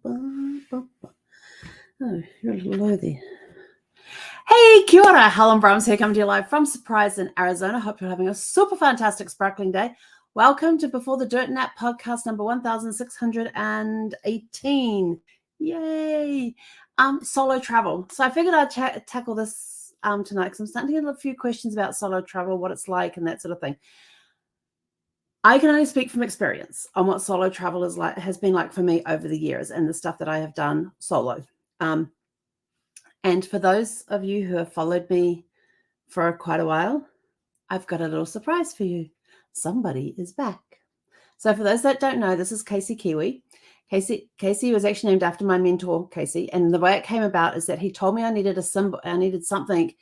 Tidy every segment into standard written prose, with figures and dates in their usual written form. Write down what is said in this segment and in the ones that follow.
Oh, you're a little low there. Hey, kia ora. Helen Brahms here, coming to you live from Surprise in Arizona. Hope you're having a super fantastic, sparkling day. Welcome to Before the Dirt Nap podcast number 1618. Yay! Solo travel. So I figured I'd tackle this tonight because I'm starting to get a few questions about solo travel, what it's like, and that sort of thing. I can only speak from experience on what solo travel has been like for me over the years and the stuff that I have done solo. And for those of you who have followed me for quite a while, I've got a little surprise for you. Somebody is back. So for those that don't know, this is Casey Kiwi. Casey was actually named after my mentor, Casey. And the way it came about is that he told me I needed something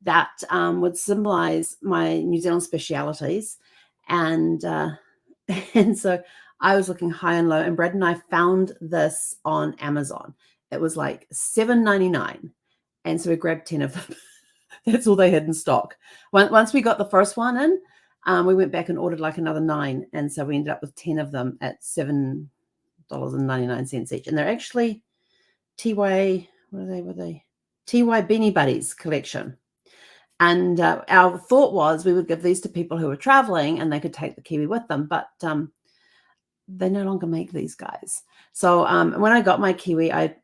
that would symbolize my New Zealand specialities. And so I was looking high and low, and Brad and I found this on Amazon. It was like $7.99. And so we grabbed 10 of them. That's all they had in stock. Once we got the first one in, we went back and ordered like another 9. And so we ended up with 10 of them at $7.99 each. And they're actually TY, what were they? TY Beanie Buddies collection. And our thought was we would give these to people who were traveling and they could take the Kiwi with them. But they no longer make these guys. So when I got my Kiwi, I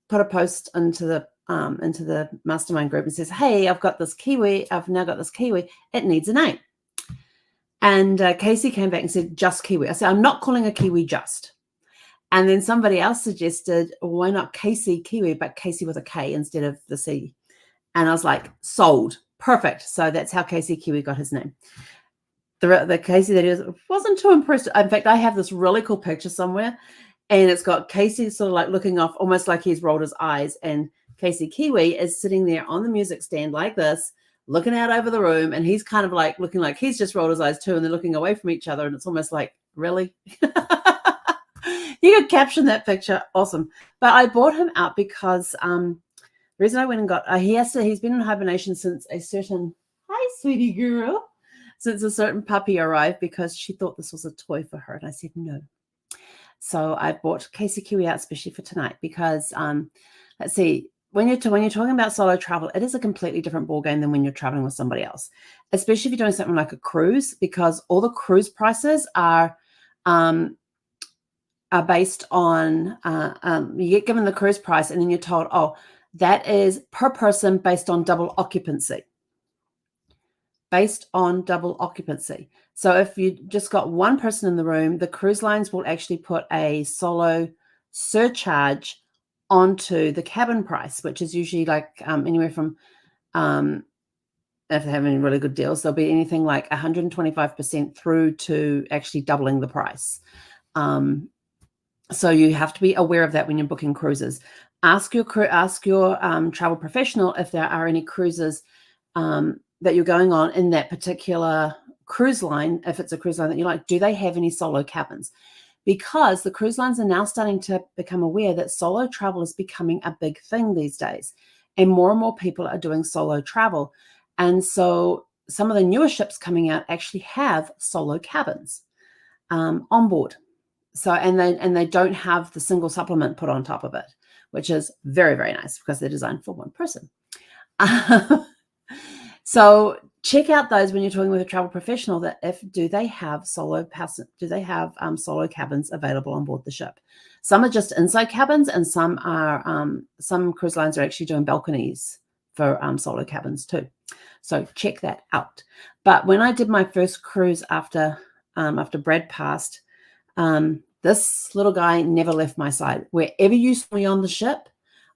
put a post into the mastermind group and says, hey, I've got this Kiwi. I've now got this Kiwi. It needs a name. And Casey came back and said, just Kiwi. I said, I'm not calling a Kiwi just. And then somebody else suggested, why not Casey Kiwi, but Casey with a K instead of the C. And I was like, sold. Perfect. So that's how Casey Kiwi got his name. The Casey that is wasn't too impressed. In fact, I have this really cool picture somewhere, and it's got Casey sort of like looking off, almost like he's rolled his eyes, and Casey Kiwi is sitting there on the music stand like this, looking out over the room, and he's kind of like looking like he's just rolled his eyes too, and they're looking away from each other, and it's almost like, really? You could caption that picture. Awesome. But I bought him out because the reason I went and got, he's been in hibernation since a certain, hi, sweetie girl, since a certain puppy arrived because she thought this was a toy for her. And I said, no. So I bought Casey Kiwi out especially for tonight because, let's see, when you're talking about solo travel, it is a completely different ballgame than when you're traveling with somebody else, especially if you're doing something like a cruise, because all the cruise prices are based on, you get given the cruise price and then you're told, oh, that is per person based on double occupancy. So if you just got one person in the room, the cruise lines will actually put a solo surcharge onto the cabin price, which is usually like anywhere from, if they're having really good deals, there'll be anything like 125% through to actually doubling the price. So you have to be aware of that when you're booking cruises. Ask your travel professional if there are any cruises that you're going on in that particular cruise line. If it's a cruise line that you like, do they have any solo cabins? Because the cruise lines are now starting to become aware that solo travel is becoming a big thing these days, and more people are doing solo travel. And so some of the newer ships coming out actually have solo cabins on board. So, and they don't have the single supplement put on top of it, which is very, very nice because they're designed for one person. So check out those when you're talking with a travel professional, that do they have solo cabins available on board the ship? Some are just inside cabins, and some cruise lines are actually doing balconies for solo cabins too. So check that out. But when I did my first cruise after Brad passed, this little guy never left my side. Wherever you saw me on the ship,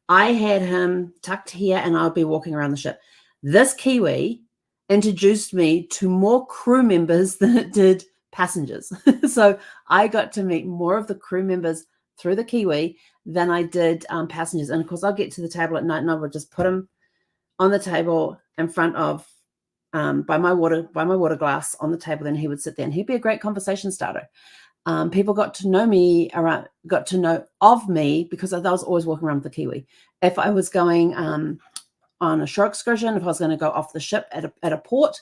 I had him tucked here and I would be walking around the ship. This Kiwi introduced me to more crew members than it did passengers. So I got to meet more of the crew members through the Kiwi than I did passengers. And of course, I'll get to the table at night and I would just put him on the table in front of, by my water glass on the table. Then he would sit there and he'd be a great conversation starter. People got to know of me because I was always walking around with the Kiwi. If I was going on a shore excursion, if I was going to go off the ship at a port,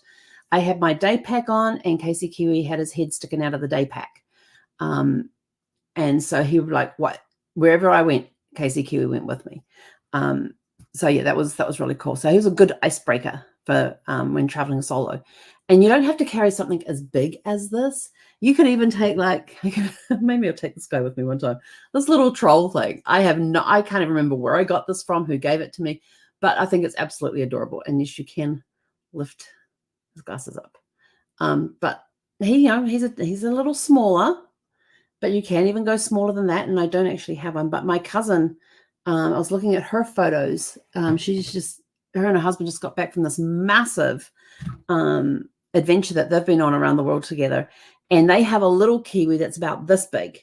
I had my day pack on, and Casey Kiwi had his head sticking out of the day pack. And so he would like, what? wherever I went, Casey Kiwi went with me. So yeah, that was really cool. So he was a good icebreaker for when traveling solo. And you don't have to carry something as big as this. You could even take maybe I'll take this guy with me one time. This little troll thing. I can't even remember where I got this from, who gave it to me, but I think it's absolutely adorable. And yes, you can lift his glasses up. But he's a little smaller, but you can even go smaller than that. And I don't actually have one, but my cousin, I was looking at her photos. Her and her husband just got back from this massive adventure that they've been on around the world together. And they have a little kiwi that's about this big.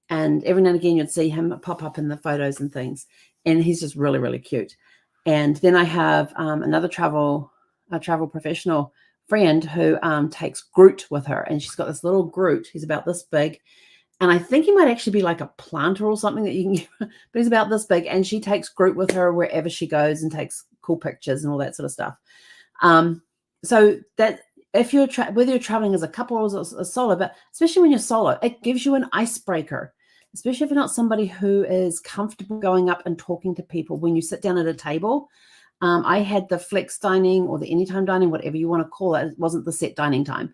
And every now and again, you'd see him pop up in the photos and things. And he's just really, really cute. And then I have another travel professional friend who takes Groot with her. And she's got this little Groot. He's about this big. And I think he might actually be like a planter or something that you can get, but he's about this big. And she takes Groot with her wherever she goes and takes cool pictures and all that sort of stuff. So that if you're whether you're traveling as a couple or as a solo, but especially when you're solo, it gives you an icebreaker, especially if you're not somebody who is comfortable going up and talking to people when you sit down at a table. I had the flex dining or the anytime dining, whatever you want to call it. It wasn't the set dining time.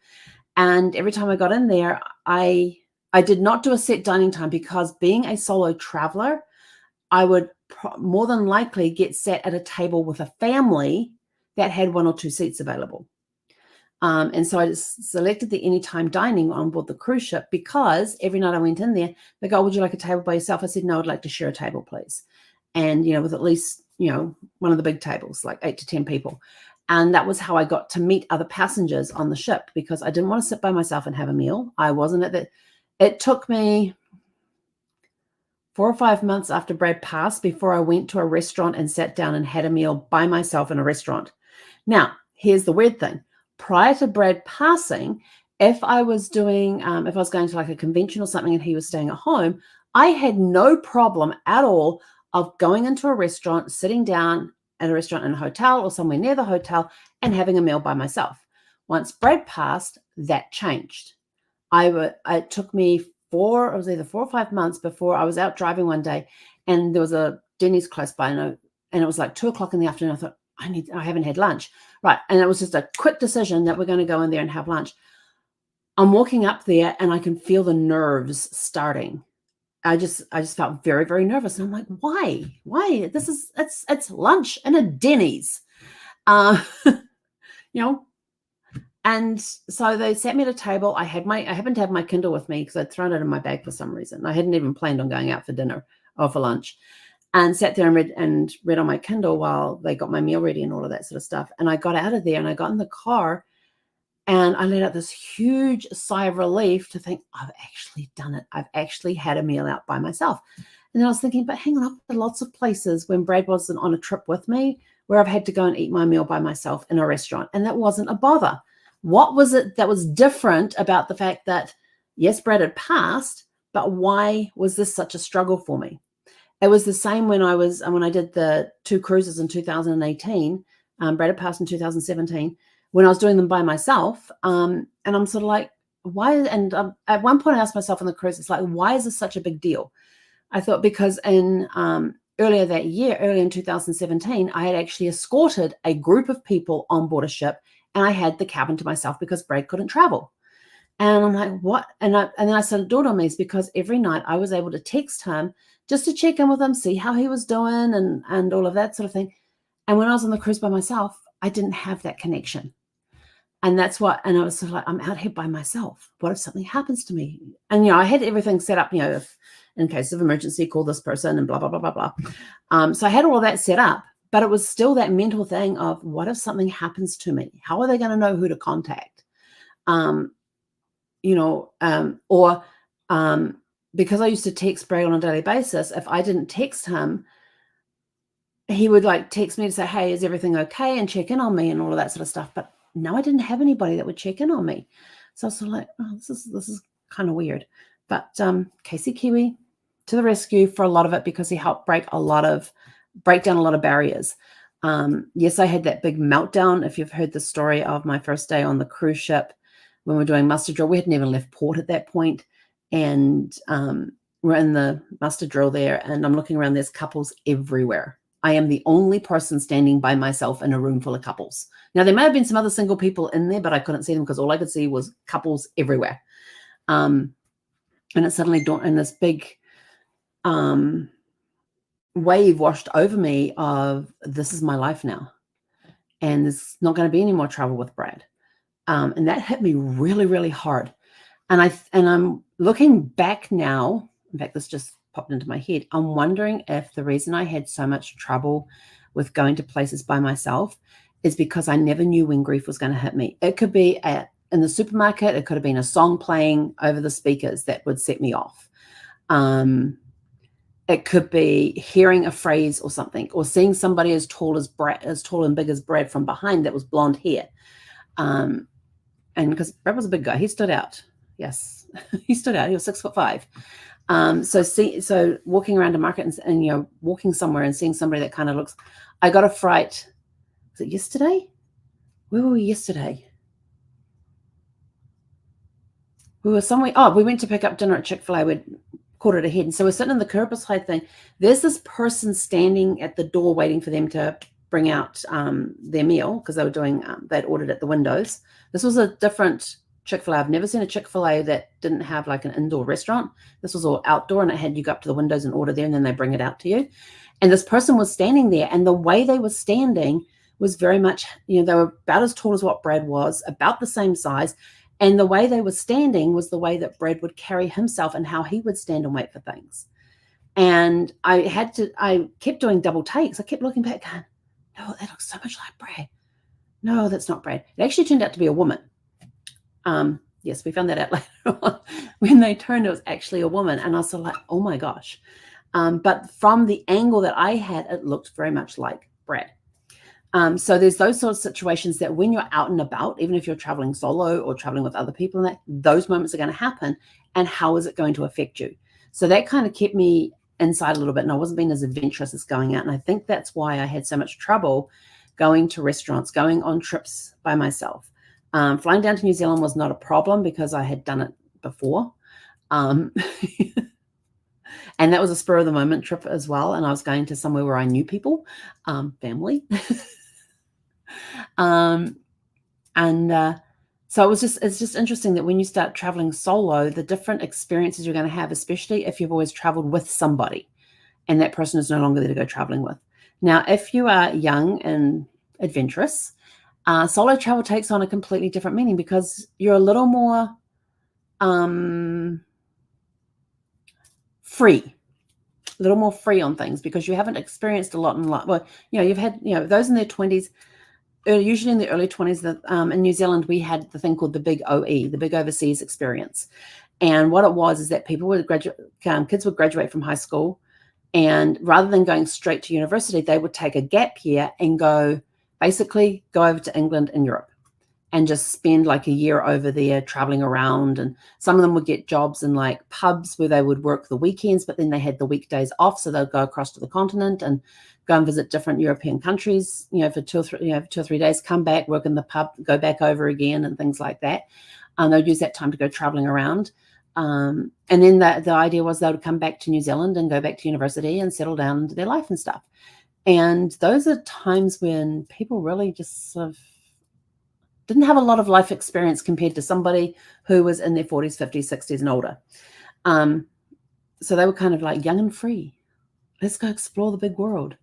And every time I got in there, I did not do a set dining time because being a solo traveler, I would more than likely get sat at a table with a family that had 1 or 2 seats available. And so I just selected the anytime dining on board the cruise ship because every night I went in there, they go, would you like a table by yourself? I said, no, I'd like to share a table, please. And, with at least, one of the big tables, like 8 to 10 people. And that was how I got to meet other passengers on the ship because I didn't want to sit by myself and have a meal. I wasn't at that. It took me 4 or 5 months after Brad passed before I went to a restaurant and sat down and had a meal by myself in a restaurant. Now, here's the weird thing. Prior to Brad passing, if I was going to like a convention or something and he was staying at home, I had no problem at all of going into a restaurant, sitting down at a restaurant in a hotel or somewhere near the hotel and having a meal by myself. Once Brad passed, that changed. It took me either 4 or 5 months before I was out driving one day and there was a Denny's close by and it was like 2:00 in the afternoon. I thought, I haven't had lunch. Right. And it was just a quick decision that we're going to go in there and have lunch. I'm walking up there and I can feel the nerves starting. I just felt very, very nervous. And I'm like, why? It's lunch and a Denny's, And so they sat me at a table. I happened to have my Kindle with me because I'd thrown it in my bag for some reason. I hadn't even planned on going out for dinner or for lunch, and sat there and read on my Kindle while they got my meal ready and all of that sort of stuff. And I got out of there and I got in the car and I let out this huge sigh of relief to think, I've actually done it. I've actually had a meal out by myself. And then I was thinking, but hang on, I've been lots of places when Brad wasn't on a trip with me where I've had to go and eat my meal by myself in a restaurant. And that wasn't a bother. What was it that was different about the fact that, yes, Brad had passed, but why was this such a struggle for me? It was the same when I did the 2 cruises in 2018. Brad had passed in 2017 when I was doing them by myself. And I'm sort of like, why? And at one point I asked myself on the cruise, it's like, why is this such a big deal? I thought because earlier that year, early in 2017, I had actually escorted a group of people on board a ship and I had the cabin to myself because Brad couldn't travel. And I'm like, what? And then I started dawned on me is because every night I was able to text him just to check in with him, see how he was doing and all of that sort of thing. And when I was on the cruise by myself, I didn't have that connection. And I was sort of like, I'm out here by myself. What if something happens to me? And, I had everything set up, if in case of emergency, call this person and blah, blah, blah, blah, blah. So I had all that set up, but it was still that mental thing of what if something happens to me? How are they going to know who to contact? Because I used to text Brad on a daily basis, if I didn't text him, he would like text me to say, hey, is everything okay? And check in on me and all of that sort of stuff. But no, I didn't have anybody that would check in on me. So I was sort of like, oh, this is kind of weird. But Casey Kiwi to the rescue for a lot of it because he helped break down a lot of barriers. Yes, I had that big meltdown. If you've heard the story of my first day on the cruise ship when we were doing muster drill, we hadn't even left port at that point. And we're in the muster drill there, and I'm looking around. There's couples everywhere. I am the only person standing by myself in a room full of couples. Now, there may have been some other single people in there, but I couldn't see them because all I could see was couples everywhere. And it suddenly dawned, and this big wave washed over me of, this is my life now. And there's not going to be any more trouble with Brad. And that hit me really, really hard. And I'm looking back now. In fact, this just popped into my head. I'm wondering if the reason I had so much trouble with going to places by myself is because I never knew when grief was going to hit me. It could be in the supermarket. It could have been a song playing over the speakers that would set me off. It could be hearing a phrase or something, or seeing somebody as tall and big as Brad from behind that was blonde hair. And because Brad was a big guy, he stood out. Yes, he stood out. He was 6'5". So walking around a market and walking somewhere and seeing somebody that kind of looks, I got a fright. Was it yesterday? Where were we yesterday? We were somewhere. Oh, we went to pick up dinner at Chick-fil-A. We'd quartered ahead. And so we're sitting in the curb beside thing. There's this person standing at the door waiting for them to bring out their meal because they were doing, they'd ordered at the windows. This was a different Chick-fil-A. I've never seen a Chick-fil-A that didn't have like an indoor restaurant. This was all outdoor, and it had you go up to the windows and order there, and then they bring it out to you. And this person was standing there, and the way they were standing was very much, they were about as tall as what Brad was, about the same size. And the way they were standing was the way that Brad would carry himself and how he would stand and wait for things. And I kept doing double takes. I kept looking back going, no, that looks so much like Brad. No, that's not Brad. It actually turned out to be a woman. Yes, we found that out later on. When they turned, it was actually a woman. And I was like, oh my gosh. But from the angle that I had, it looked very much like Brad. So there's those sort of situations that when you're out and about, even if you're traveling solo or traveling with other people, and those moments are going to happen. And how is it going to affect you? So that kind of kept me inside a little bit, and I wasn't being as adventurous as going out. And I think that's why I had so much trouble going to restaurants, going on trips by myself. Flying down to New Zealand was not a problem because I had done it before. And that was a spur of the moment trip as well. And I was going to somewhere where I knew people, family. So it's just interesting that when you start traveling solo, the different experiences you're going to have, especially if you've always traveled with somebody and that person is no longer there to go traveling with. Now, if you are young and adventurous, solo travel takes on a completely different meaning because you're a little more free. A little more free on things because you haven't experienced a lot in life. Well, you've had, those in their 20s, usually in the early 20s, that in New Zealand, we had the thing called the big OE, the big overseas experience. And what it was is that people would kids would graduate from high school, and rather than going straight to university, they would take a gap year and basically go over to England and Europe and just spend like a year over there traveling around. And some of them would get jobs in like pubs where they would work the weekends, but then they had the weekdays off. So they'd go across to the continent and go and visit different European countries, for 2 or 3 days, come back, work in the pub, go back over again and things like that. They'd use that time to go traveling around. And then the idea was they would come back to New Zealand and go back to university and settle down into their life and stuff. And those are times when people really just sort of didn't have a lot of life experience compared to somebody who was in their 40s, 50s, 60s and older. So they were kind of like young and free. Let's go explore the big world.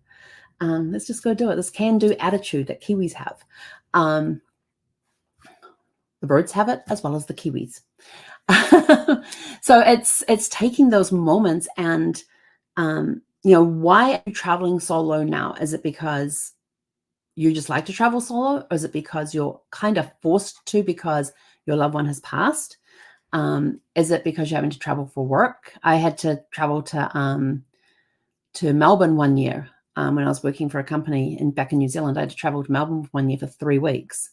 Let's just go do it. This can-do attitude that Kiwis have. The birds have it as well as the Kiwis. So it's taking those moments and, why are you traveling solo now? Is it because you just like to travel solo, or is it because you're kind of forced to because your loved one has passed? Is it because you're having to travel for work? I had to travel to Melbourne one year when I was working for a company back in New Zealand. I had to travel to Melbourne 1 year for 3 weeks.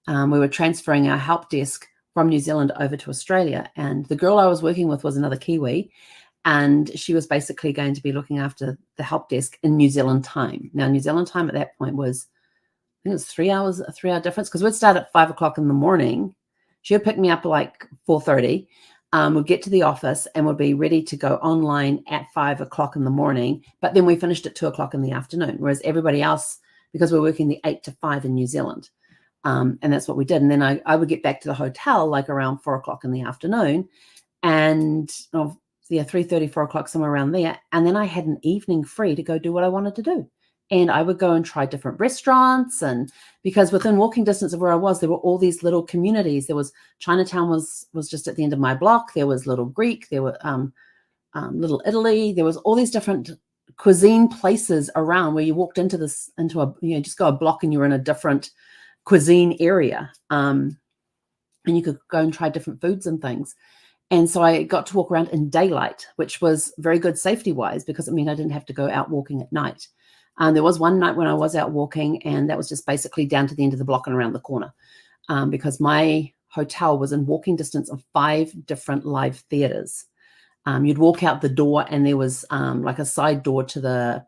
We were transferring our help desk from New Zealand over to Australia, and the girl I was working with was another Kiwi, and she was basically going to be looking after the help desk in New Zealand time. Now, New Zealand time at that point was, I think it was 3 hours, a 3 hour difference, because we'd start at 5 o'clock in the morning. She would pick me up at like 4:30. would get to the office and would be ready to go online at 5 o'clock in the morning. But then we finished at 2 o'clock in the afternoon, whereas everybody else, because we're working the 8 to 5 in New Zealand. And that's what we did. And then I would get back to the hotel like around 4 o'clock in the afternoon, and 3:30, 4 o'clock, somewhere around there. And then I had an evening free to go do what I wanted to do. And I would go and try different restaurants. And because within walking distance of where I was, there were all these little communities. There was Chinatown was just at the end of my block. There was Little Greek. There were Little Italy. There was all these different cuisine places around where you walked into a, just go a block and you were in a different cuisine area. And you could go and try different foods and things. And so I got to walk around in daylight, which was very good safety-wise, because it meant I didn't have to go out walking at night. There was one night when I was out walking, and that was just basically down to the end of the block and around the corner, because my hotel was in walking distance of 5 different live theaters. You'd walk out the door, and there was like a side door to the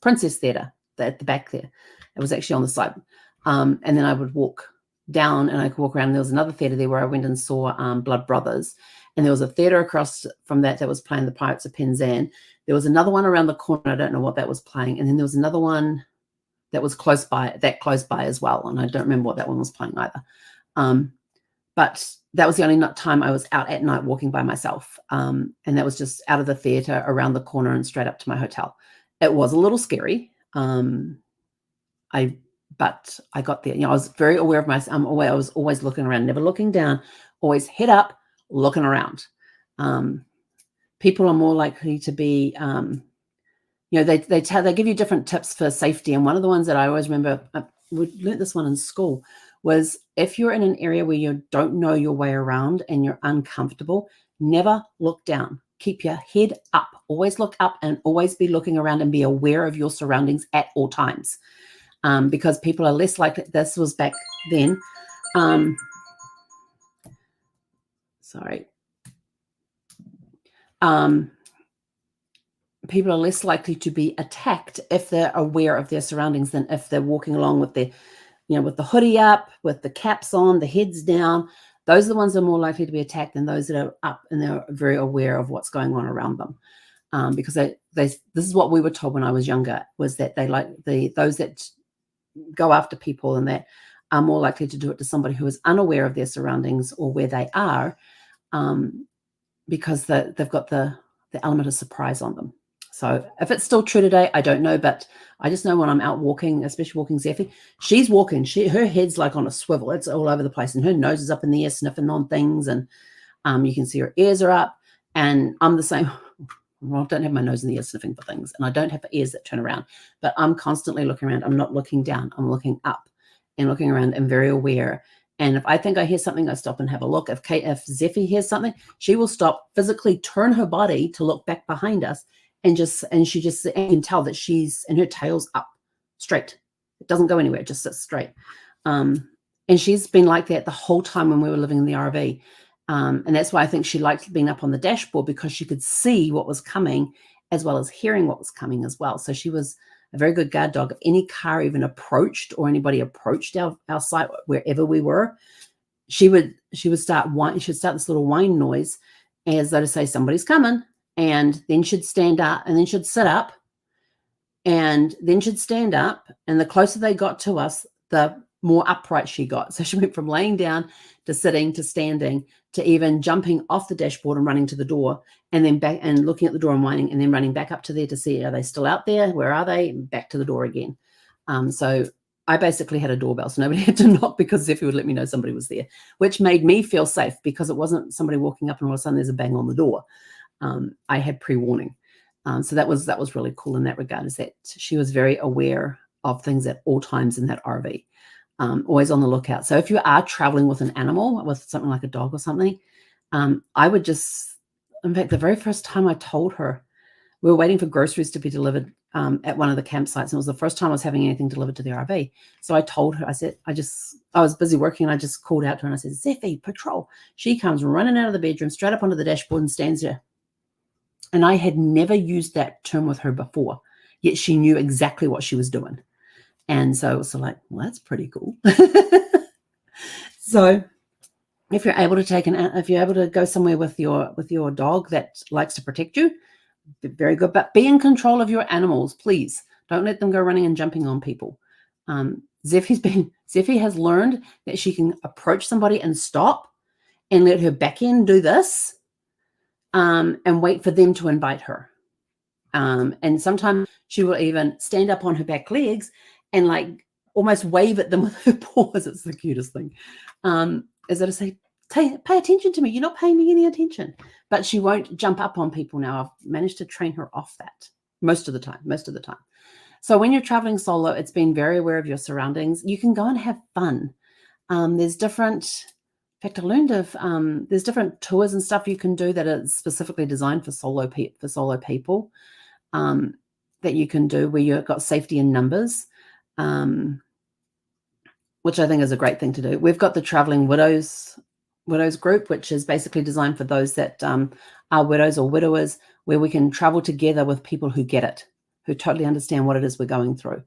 Princess Theatre at the back there. It was actually on the side. And then I would walk down and I could walk around. And there was another theater there where I went and saw Blood Brothers. And there was a theater across from that was playing The Pirates of Penzance. There was another one around the corner. I don't know what that was playing. And then there was another one that was close by as well. And I don't remember what that one was playing either. But that was the only time I was out at night walking by myself. And that was just out of the theater, around the corner, and straight up to my hotel. It was a little scary. But I got there. I was very aware of myself. I was always looking around, never looking down, always head up, looking around. People are more likely to be, they give you different tips for safety. And one of the ones that I always remember, we learned this one in school, was if you're in an area where you don't know your way around and you're uncomfortable, never look down. Keep your head up. Always look up and always be looking around and be aware of your surroundings at all times. Because people are less likely, this was back then. People are less likely to be attacked if they're aware of their surroundings than if they're walking along with with the hoodie up, with the caps on, the heads down. Those are the ones that are more likely to be attacked than those that are up and they're very aware of what's going on around them. Because this is what we were told when I was younger, was that they like those that go after people and that are more likely to do it to somebody who is unaware of their surroundings or where they are, because they've got the element of surprise on them. So if it's still true today, I don't know, but I just know when I'm out walking, especially walking Zephy, she's walking, her head's like on a swivel. It's all over the place, and her nose is up in the air sniffing on things, and you can see her ears are up, and I'm the same. Well, I don't have my nose in the air sniffing for things, and I don't have ears that turn around, but I'm constantly looking around. I'm not looking down. I'm looking up and looking around and very aware. And if I think I hear something, I stop and have a look. If Zephy hears something, she will stop, physically turn her body to look back behind us, and you can tell that her tail's up straight. It doesn't go anywhere. It just sits straight. And she's been like that the whole time when we were living in the RV. And that's why I think she liked being up on the dashboard, because she could see what was coming as well as hearing what was coming as well. So she was a very good guard dog. If any car even approached or anybody approached our site, wherever we were, she would start this little whine noise as though to say somebody's coming. And then she'd stand up, and then she'd sit up, and then she'd stand up. And the closer they got to us, the more upright she got. So she went from laying down to sitting to standing to even jumping off the dashboard and running to the door, and then back and looking at the door and whining, and then running back up to there to see, are they still out there? Where are they? And back to the door again. So I basically had a doorbell, so nobody had to knock, because Zephy would let me know somebody was there, which made me feel safe, because it wasn't somebody walking up and all of a sudden there's a bang on the door. I had pre-warning. So that was really cool in that regard, is that she was very aware of things at all times in that RV. Always on the lookout. So if you are traveling with an animal, with something like a dog or something, I would just, in fact, the very first time I told her, we were waiting for groceries to be delivered at one of the campsites, and it was the first time I was having anything delivered to the RV. So I told her, I said, I was busy working, and I just called out to her and I said, Zephy, patrol. She comes running out of the bedroom, straight up onto the dashboard and stands there. And I had never used that term with her before, yet she knew exactly what she was doing. And so it was like, well, that's pretty cool. So if you're able to go somewhere with your dog that likes to protect you, very good. But be in control of your animals, please. Don't let them go running and jumping on people. Zeffie has learned that she can approach somebody and stop and let her back end do this, and wait for them to invite her. And sometimes she will even stand up on her back legs and like almost wave at them with her paws. It's the cutest thing. Is that to say, pay attention to me. You're not paying me any attention. But she won't jump up on people now. I've managed to train her off that most of the time. So when you're traveling solo, it's being very aware of your surroundings. You can go and have fun. There's different, in fact, I learned of, there's different tours and stuff you can do that are specifically designed for solo people, that you can do where you've got safety in numbers, which I think is a great thing to do. We've got the Traveling Widows group, which is basically designed for those that are widows or widowers, where we can travel together with people who get it, who totally understand what it is we're going through.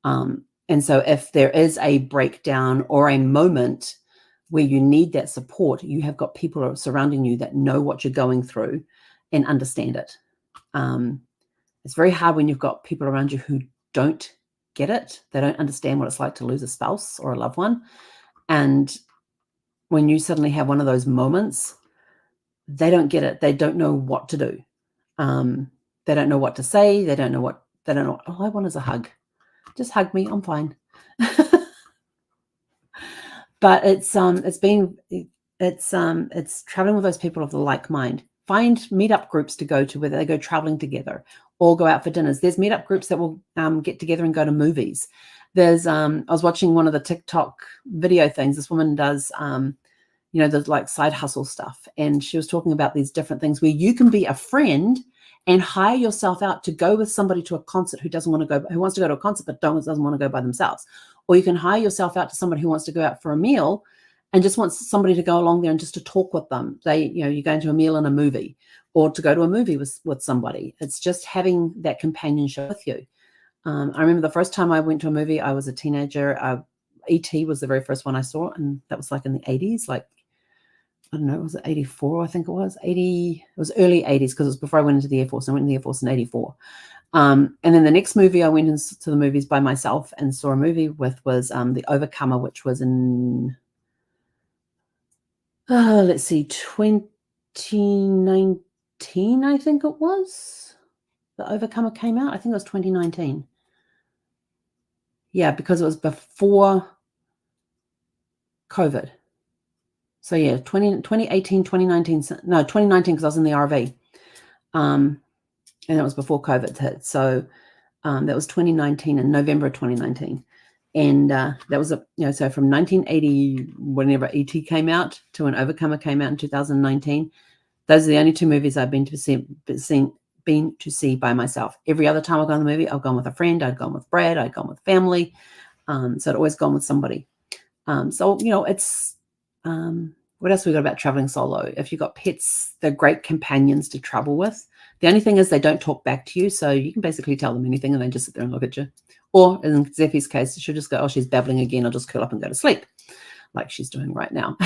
And so if there is a breakdown or a moment where you need that support, you have got people surrounding you that know what you're going through and understand it. It's very hard when you've got people around you who don't get it. They don't understand what it's like to lose a spouse or a loved one. And when you suddenly have one of those moments, they don't get it. They don't know what to do. They don't know what to say. They don't know. All I want is a hug. Just hug me. I'm fine. But it's traveling with those people of the like mind. Find meetup groups to go to where they go traveling together or go out for dinners. There's meetup groups that will get together and go to movies. There's I was watching one of the TikTok video things. This woman does there's like side hustle stuff, and she was talking about these different things where you can be a friend and hire yourself out to go with somebody to a concert who wants to go to a concert but doesn't want to go by themselves. Or you can hire yourself out to somebody who wants to go out for a meal and just wants somebody to go along there and just to talk with them. You go into a meal and a movie, or to go to a movie with somebody. It's just having that companionship with you. I remember the first time I went to a movie, I was a teenager. E.T. was the very first one I saw, and that was like in the 80s, like, I don't know, was it 84? I think it was 80. It was early 80s because it was before I went into the Air Force. I went in the Air Force in 84. And then the next movie I went into the movies by myself and saw a movie with was The Overcomer, which was in, 2019, I think it was. The Overcomer came out. I think it was 2019. Yeah, because it was before COVID. So yeah, 2018, 2019, no, 2019, because I was in the RV. And that was before COVID hit. So that was 2019, in November of 2019. And that was so from 1980, whenever ET came out, to An Overcomer came out in 2019. Those are the only two movies I've been to see by myself. Every other time I've gone to the movie, I've gone with a friend, I'd gone with Brad, I'd gone with family. So I'd always gone with somebody. It's what else we got about traveling solo? If you've got pets, they're great companions to travel with. The only thing is they don't talk back to you, so you can basically tell them anything and they just sit there and look at you. Or in Zeffie's case, she'll just go, oh, she's babbling again. I'll just curl up and go to sleep, like she's doing right now.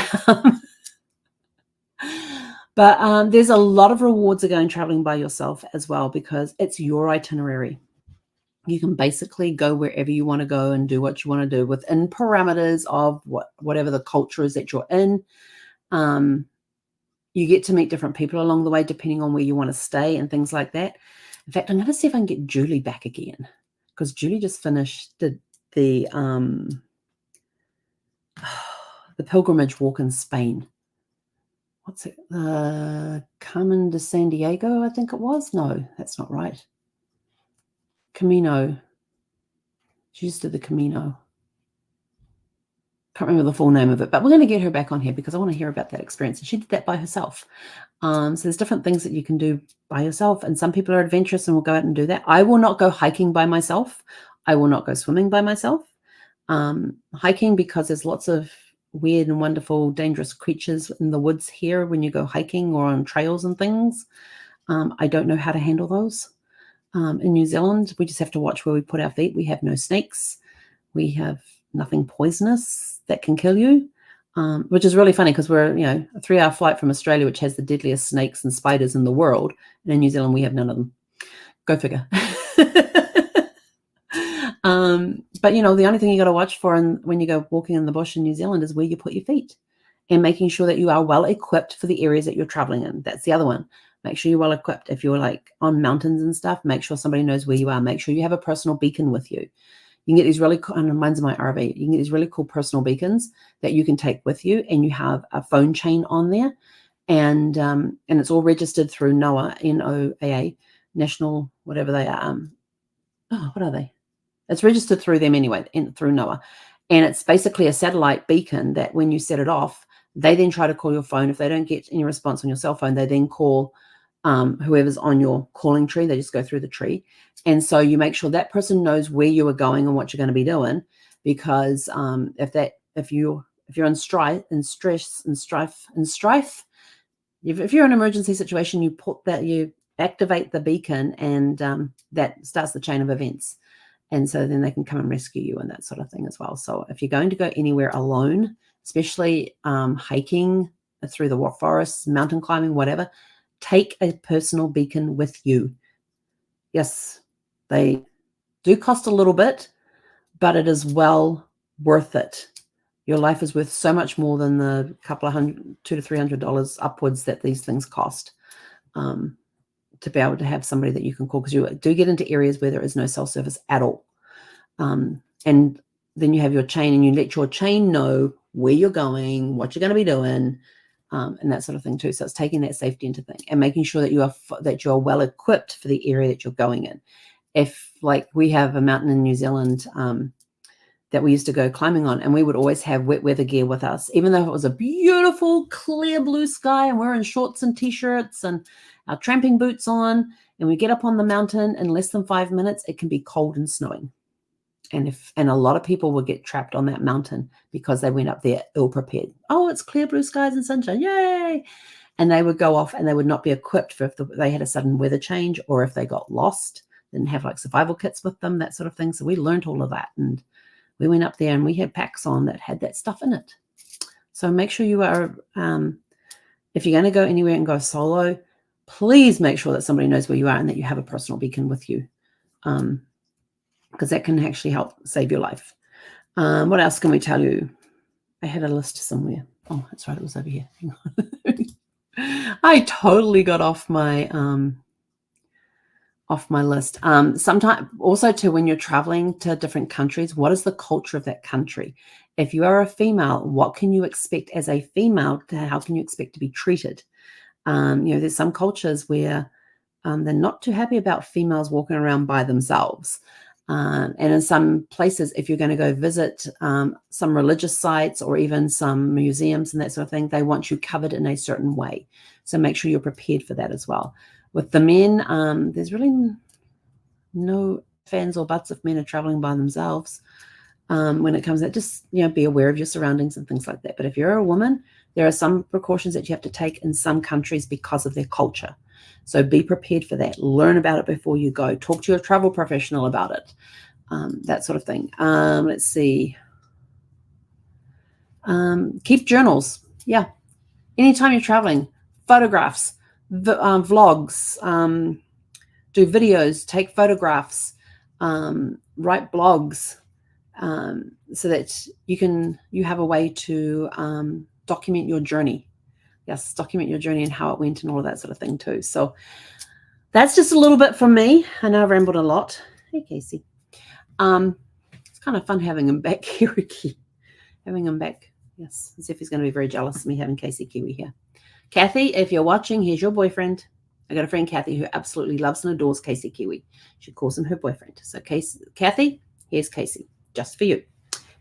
But there's a lot of rewards of going traveling by yourself as well, because it's your itinerary. You can basically go wherever you want to go and do what you want to do within parameters of whatever the culture is that you're in. You get to meet different people along the way, depending on where you want to stay and things like that. In fact, I'm going to see if I can get Julie back again, because Julie just finished the pilgrimage walk in Spain. What's it? Carmen de San Diego, I think it was. No, that's not right. Camino. She just did the Camino. Can't remember the full name of it, but we're going to get her back on here because I want to hear about that experience. And she did that by herself. So there's different things that you can do by yourself, and some people are adventurous and will go out and do that. I will not go hiking by myself. I will not go swimming by myself. Hiking, because there's lots of weird and wonderful, dangerous creatures in the woods here when you go hiking or on trails and things. I don't know how to handle those. In New Zealand, we just have to watch where we put our feet. We have no snakes. We have nothing poisonous that can kill you. which is really funny because we're, a 3-hour flight from Australia, which has the deadliest snakes and spiders in the world. And in New Zealand, we have none of them. Go figure. But, the only thing you got to watch for when you go walking in the bush in New Zealand is where you put your feet, and making sure that you are well equipped for the areas that you're traveling in. That's the other one. Make sure you're well equipped. If you're like on mountains and stuff, make sure somebody knows where you are. Make sure you have a personal beacon with you. You can get these really cool, and mine's my RV. You can get these really cool personal beacons that you can take with you, and you have a phone chain on there, and it's all registered through NOAA, NOAA, National, whatever they are. What are they? It's registered through them anyway, through NOAA, and it's basically a satellite beacon that when you set it off, they then try to call your phone. If they don't get any response on your cell phone, they then call whoever's on your calling tree. They just go through the tree. And so you make sure that person knows where you are going and what you're going to be doing, because if you're in strife, if you're in an emergency situation, you activate the beacon, and that starts the chain of events. And so then they can come and rescue you and that sort of thing as well. So if you're going to go anywhere alone, especially hiking through the forests, mountain climbing, whatever, take a personal beacon with you. Yes, they do cost a little bit, but it is well worth it. Your life is worth so much more than the couple of $200 to $300 upwards that these things cost, to be able to have somebody that you can call, because you do get into areas where there is no cell service at all. And then you have your chain, and you let your chain know where you're going, what you're going to be doing, and that sort of thing too. So it's taking that safety into thing and making sure that you are well equipped for the area that you're going in. If, like, we have a mountain in New Zealand that we used to go climbing on, and we would always have wet weather gear with us, even though it was a beautiful clear blue sky and we're in shorts and t-shirts and our tramping boots on, and we get up on the mountain in less than 5 minutes, it can be cold and snowing. And a lot of people would get trapped on that mountain because they went up there ill prepared. Oh, it's clear blue skies and sunshine. Yay. And they would go off, and they would not be equipped for if they had a sudden weather change, or if they got lost, didn't have like survival kits with them, that sort of thing. So we learned all of that, and we went up there and we had packs on that had that stuff in it. So make sure you are, if you're going to go anywhere and go solo, please make sure that somebody knows where you are and that you have a personal beacon with you, because that can actually help save your life. What else can we tell you? I had a list somewhere. Oh, that's right. It was over here. Hang on. I totally got off my list. Sometimes also too, when you're traveling to different countries, what is the culture of that country? If you are a female, what can you expect as a female? How can you expect to be treated? There's some cultures where they're not too happy about females walking around by themselves. And in some places, if you're going to go visit some religious sites or even some museums and that sort of thing, they want you covered in a certain way. So make sure you're prepared for that as well. With the men, there's really no fans or buts if men are traveling by themselves. When it comes to just, be aware of your surroundings and things like that. But if you're a woman, there are some precautions that you have to take in some countries because of their culture. So be prepared for that. Learn about it before you go. Talk to your travel professional about it, that sort of thing. Let's see. Keep journals. Yeah. Anytime you're traveling, photographs, vlogs, do videos, take photographs, write blogs, so that you have a way to document your journey. Yes, document your journey and how it went and all of that sort of thing too. So that's just a little bit from me. I know I've rambled a lot. Hey, Casey. It's kind of fun having him back here, Ricky. Having him back. Yes, as if he's going to be very jealous of me having Casey Kiwi here. Kathy, if you're watching, here's your boyfriend. I got a friend, Kathy, who absolutely loves and adores Casey Kiwi. She calls him her boyfriend. So Kathy, here's Casey, just for you.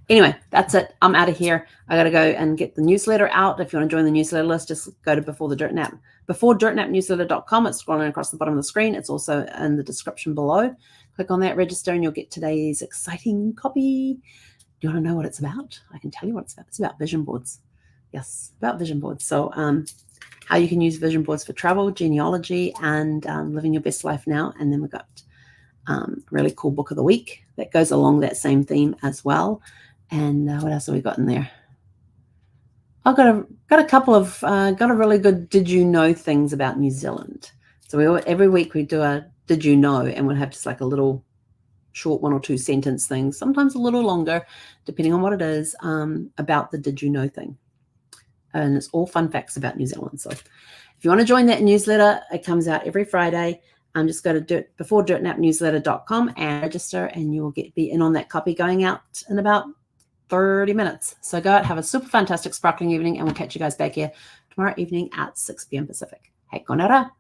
Anyway, that's it. I'm out of here. I got to go and get the newsletter out. If you want to join the newsletter list, just go to beforedirtnapnewsletter.com. It's scrolling across the bottom of the screen. It's also in the description below. Click on that, register, and you'll get today's exciting copy. Do you want to know what it's about? I can tell you what it's about. It's about vision boards. Yes, about vision boards. So how you can use vision boards for travel, genealogy, and living your best life now. And then we've got a really cool book of the week that goes along that same theme as well. And what else have we got in there? I've got a couple of got a really good did you know things about New Zealand. So every week we do a did you know, and we'll have just like a little short 1 or 2 sentence thing, sometimes a little longer, depending on what it is, about the did you know thing. And it's all fun facts about New Zealand. So if you want to join that newsletter, it comes out every Friday. Just go to dirtnapnewsletter.com and register, and you will be in on that copy going out in about 30 minutes. So go out, have a super fantastic sparkling evening, and we'll catch you guys back here tomorrow evening at 6 p.m. Pacific. Hei konara.